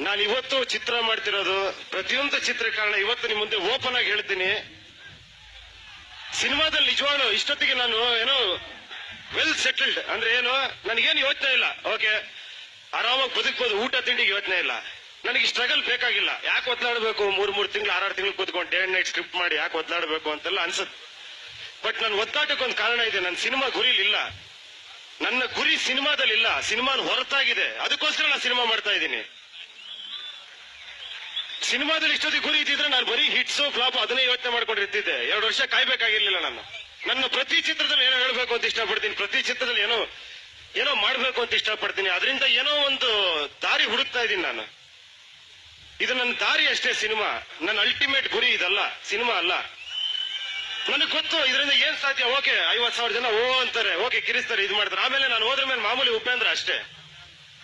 ನಾನು ಇವತ್ತು ಚಿತ್ರ ಮಾಡ್ತಿರೋದು ಪ್ರತಿಯೊಂದು ಚಿತ್ರ ಕಾರಣ ಇವತ್ತು ನಿಮ್ ಮುಂದೆ ಓಪನ್ ಆಗಿ ಹೇಳ್ತೀನಿ. ಸಿನಿಮಾದಲ್ಲಿ ನಿಜವಾಗ್ಲು ಇಷ್ಟೊತ್ತಿಗೆ ನಾನು ಏನೋ ವೆಲ್ ಸೆಟಲ್ಡ್ ಅಂದ್ರೆ ಏನು, ನನಗೇನು ಯೋಚನೆ ಇಲ್ಲ. ಓಕೆ, ಆರಾಮಾಗಿ ಬದುಕಬಹುದು, ಊಟ ತಿಂಡಿಗೆ ಯೋಚನೆ ಇಲ್ಲ. ನನಗೆ ಸ್ಟ್ರಗಲ್ ಬೇಕಾಗಿಲ್ಲ. ಯಾಕೆ ಒತ್ತಲಾಡಬೇಕು, 3 ತಿಂಗಳು 6 ತಿಂಗಳು ಕೂತ್ಕೊಂಡು ಡೇ ಅಂಡ್ ನೈಟ್ ಸ್ಕ್ರಿಪ್ಟ್ ಮಾಡಿ ಯಾಕೆ ಒತ್ತಲಾಡಬೇಕು ಅಂತೆಲ್ಲ ಅನ್ಸುತ್ತೆ. ಬಟ್ ನನ್ನ ಒತ್ತಾಟಕ್ಕೊಂದು ಕಾರಣ ಇದೆ. ನನ್ನ ಸಿನಿಮಾ ಗುರಿಲಿಲ್ಲ, ನನ್ನ ಗುರಿ ಸಿನಿಮಾದಲ್ಲಿ ಇಲ್ಲ, ಸಿನಿಮಾನ ಹೊರತಾಗಿದೆ. ಅದಕ್ಕೋಸ್ಕರ ನಾನು ಸಿನಿಮಾ ಮಾಡ್ತಾ ಇದ್ದೀನಿ. ಸಿನಿಮಾದಲ್ಲಿ ಇಷ್ಟೊತ್ತಿಗೆ ಗುರಿ ಇದ್ದಿದ್ರೆ ನಾನು ಬರೀ ಹಿಟ್ಸ್ ಫ್ಲಾಪ್ ಅದನ್ನೇ ಯೋಚನೆ ಮಾಡ್ಕೊಂಡಿರ್ತಿದ್ದೆ. 2 ವರ್ಷ ಕಾಯ್ಬೇಕಾಗಿರ್ಲಿಲ್ಲ. ನನ್ನ ಪ್ರತಿ ಚಿತ್ರದಲ್ಲಿ ಏನೋ ಹೇಳ್ಬೇಕು ಅಂತ ಇಷ್ಟಪಡ್ತೀನಿ, ಪ್ರತಿ ಚಿತ್ರದಲ್ಲಿ ಏನೋ ಮಾಡ್ಬೇಕು ಅಂತ ಇಷ್ಟಪಡ್ತೀನಿ. ಅದರಿಂದ ಏನೋ ಒಂದು ದಾರಿ ಹುಡುಕ್ತಾ ಇದ್ದೀನಿ ನಾನು. ಇದು ನನ್ನ ದಾರಿ ಅಷ್ಟೇ. ಸಿನಿಮಾ ನನ್ನ ಅಲ್ಟಿಮೇಟ್ ಗುರಿ ಇದಲ್ಲ, ಸಿನಿಮಾ ಅಲ್ಲ. ನನಗೆ ಗೊತ್ತು ಇದರಿಂದ ಏನ್ ಸಾಧ್ಯ. ಓಕೆ, 50,000 ಜನ ಓ ಅಂತಾರೆ, ಓಕೆ ಕಿರಿಸ್ತಾರೆ, ಇದು ಮಾಡ್ತಾರೆ. ಆಮೇಲೆ ನಾನು ಹೋದ್ರ ಮೇಲೆ ಮಾಮೂಲಿ ಉಪೇಂದ್ರ ಅಷ್ಟೇ.